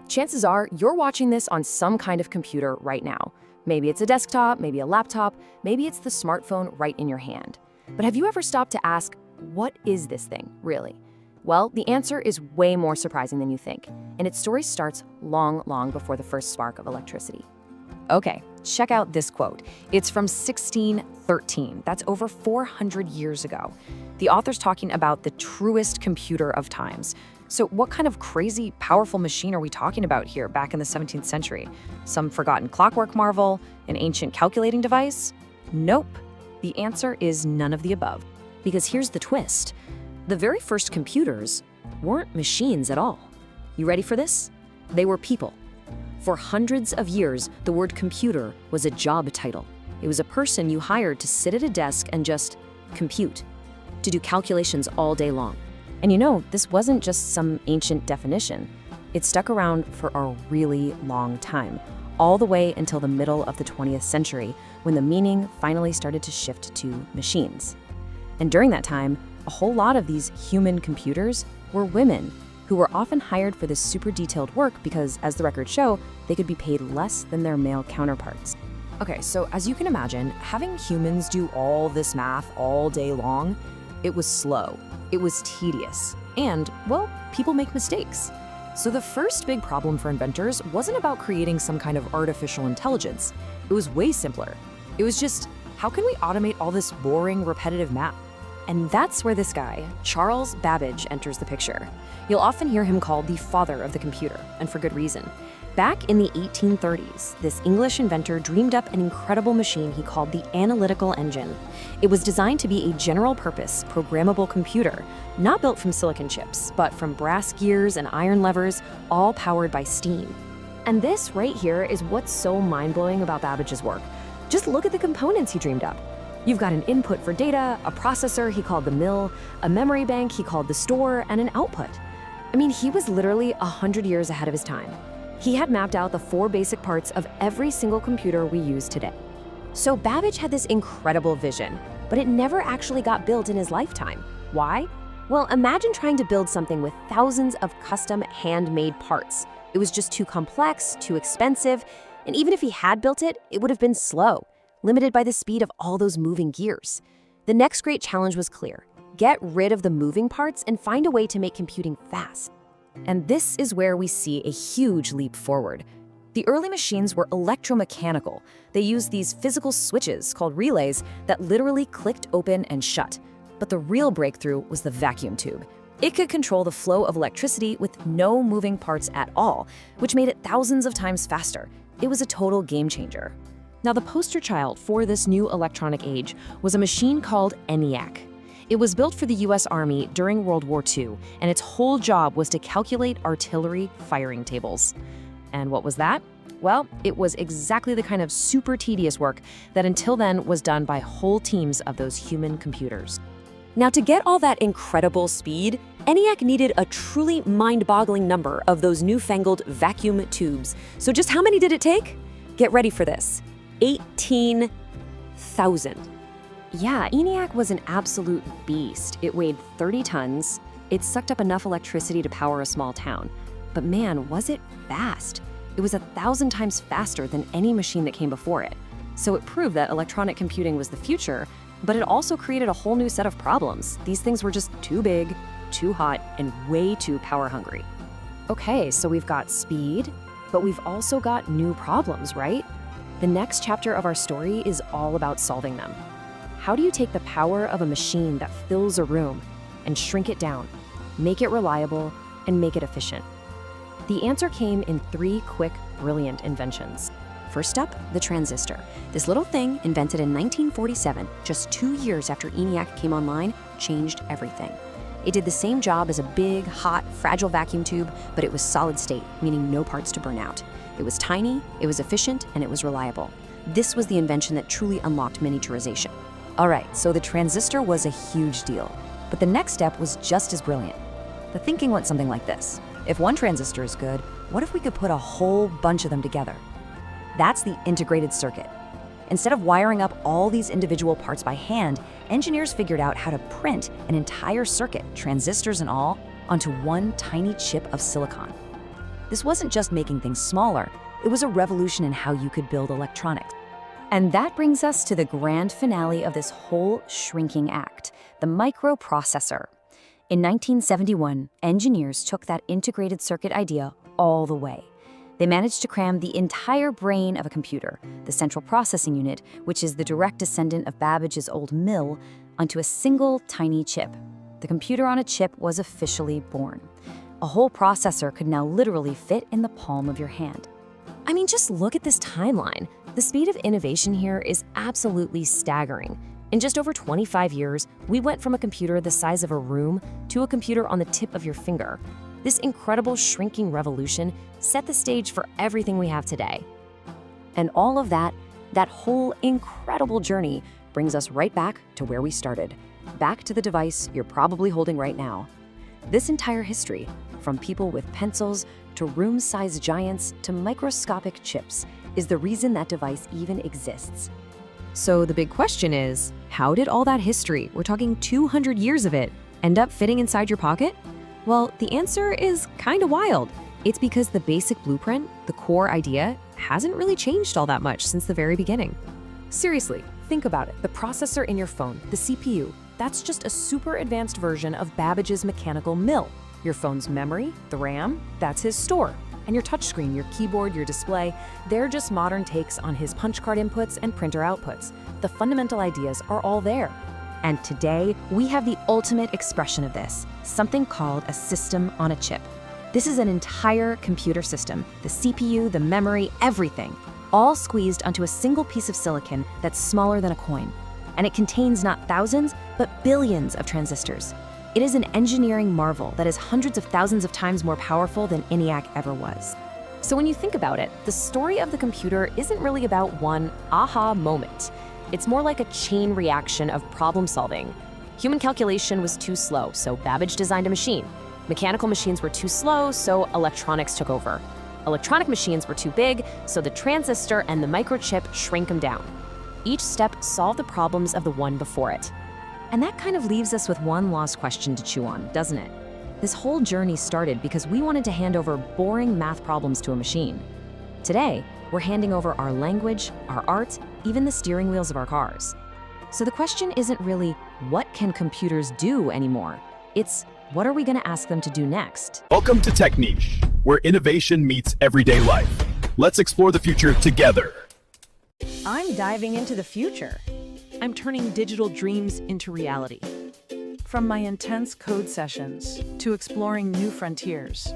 Chances are you're watching this on some kind of computer right now. Maybe it's a desktop, maybe a laptop, maybe it's the smartphone right in your hand. But have you ever stopped to ask, what is this thing, really? Well, the answer is way more surprising than you think, and its story starts long, long before the first spark of electricity. Okay, check out this quote. It's from 1613. That's over 400 years ago. The author's talking about the truest computer of times. So what kind of crazy, powerful machine are we talking about here back in the 17th century? Some forgotten clockwork marvel? An ancient calculating device? Nope. The answer is none of the above. Because here's the twist. The very first computers weren't machines at all. You ready for this? They were people. For hundreds of years, the word computer was a job title. It was a person you hired to sit at a desk and just compute, to do calculations all day long. And you know, this wasn't just some ancient definition. It stuck around for a really long time, all the way until the middle of the 20th century, when the meaning finally started to shift to machines. And during that time, a whole lot of these human computers were women, who were often hired for this super detailed work because, as the records show, they could be paid less than their male counterparts. Okay, so as you can imagine, having humans do all this math all day long, it was slow, it was tedious, and, well, people make mistakes. So the first big problem for inventors wasn't about creating some kind of artificial intelligence. It was way simpler. It was just, how can we automate all this boring, repetitive math? And that's where this guy, Charles Babbage, enters the picture. You'll often hear him called the father of the computer, and for good reason. Back in the 1830s, this English inventor dreamed up an incredible machine he called the analytical engine. It was designed to be a general-purpose, programmable computer, not built from silicon chips, but from brass gears and iron levers, all powered by steam. And this right here is what's so mind-blowing about Babbage's work. Just look at the components he dreamed up. You've got an input for data, a processor he called the mill, a memory bank he called the store, and an output. I mean, he was literally 100 years ahead of his time. He had mapped out the 4 basic parts of every single computer we use today. So Babbage had this incredible vision, but it never actually got built in his lifetime. Why? Well, imagine trying to build something with thousands of custom handmade parts. It was just too complex, too expensive, and even if he had built it, it would have been slow, limited by the speed of all those moving gears. The next great challenge was clear. Get rid of the moving parts and find a way to make computing fast. And this is where we see a huge leap forward. The early machines were electromechanical. They used these physical switches called relays that literally clicked open and shut. But the real breakthrough was the vacuum tube. It could control the flow of electricity with no moving parts at all, which made it thousands of times faster. It was a total game changer. Now, the poster child for this new electronic age was a machine called ENIAC. It was built for the US Army during World War II, and its whole job was to calculate artillery firing tables. And what was that? Well, it was exactly the kind of super tedious work that until then was done by whole teams of those human computers. Now, to get all that incredible speed, ENIAC needed a truly mind-boggling number of those newfangled vacuum tubes. So just how many did it take? Get ready for this. 18,000. Yeah, ENIAC was an absolute beast. It weighed 30 tons. It sucked up enough electricity to power a small town. But man, was it fast. It was 1,000 times faster than any machine that came before it. So it proved that electronic computing was the future, but it also created a whole new set of problems. These things were just too big, too hot, and way too power hungry. Okay, so we've got speed, but we've also got new problems, right? The next chapter of our story is all about solving them. How do you take the power of a machine that fills a room and shrink it down, make it reliable, and make it efficient? The answer came in 3 quick, brilliant inventions. First up, the transistor. This little thing, invented in 1947, just 2 years after ENIAC came online, changed everything. It did the same job as a big, hot, fragile vacuum tube, but it was solid state, meaning no parts to burn out. It was tiny, it was efficient, and it was reliable. This was the invention that truly unlocked miniaturization. All right, so the transistor was a huge deal, but the next step was just as brilliant. The thinking went something like this. If one transistor is good, what if we could put a whole bunch of them together? That's the integrated circuit. Instead of wiring up all these individual parts by hand, engineers figured out how to print an entire circuit, transistors and all, onto one tiny chip of silicon. This wasn't just making things smaller, it was a revolution in how you could build electronics. And that brings us to the grand finale of this whole shrinking act, the microprocessor. In 1971, engineers took that integrated circuit idea all the way. They managed to cram the entire brain of a computer, the central processing unit, which is the direct descendant of Babbage's old mill, onto a single tiny chip. The computer on a chip was officially born. A whole processor could now literally fit in the palm of your hand. I mean, just look at this timeline. The speed of innovation here is absolutely staggering. In just over 25 years, we went from a computer the size of a room to a computer on the tip of your finger. This incredible shrinking revolution set the stage for everything we have today. And all of that whole incredible journey brings us right back to where we started, back to the device you're probably holding right now. This entire history, from people with pencils to room-sized giants to microscopic chips, is the reason that device even exists. So the big question is, how did all that history, we're talking 200 years of it, end up fitting inside your pocket? Well, the answer is kind of wild. It's because the basic blueprint, the core idea, hasn't really changed all that much since the very beginning. Seriously, think about it. The processor in your phone, the CPU, that's just a super advanced version of Babbage's mechanical mill. Your phone's memory, the RAM, that's his store. And your touchscreen, your keyboard, your display, they're just modern takes on his punch card inputs and printer outputs. The fundamental ideas are all there. And today, we have the ultimate expression of this, something called a system on a chip. This is an entire computer system, the CPU, the memory, everything, all squeezed onto a single piece of silicon that's smaller than a coin. And it contains not thousands, but billions of transistors. It is an engineering marvel that is hundreds of thousands of times more powerful than ENIAC ever was. So when you think about it, the story of the computer isn't really about one aha moment. It's more like a chain reaction of problem solving. Human calculation was too slow, so Babbage designed a machine. Mechanical machines were too slow, so electronics took over. Electronic machines were too big, so the transistor and the microchip shrank them down. Each step solved the problems of the one before it. And that kind of leaves us with one last question to chew on, doesn't it? This whole journey started because we wanted to hand over boring math problems to a machine. Today, we're handing over our language, our art, even the steering wheels of our cars. So the question isn't really, what can computers do anymore? It's, what are we going to ask them to do next? Welcome to Tech Niche, where innovation meets everyday life. Let's explore the future together. I'm diving into the future. I'm turning digital dreams into reality. From my intense code sessions to exploring new frontiers,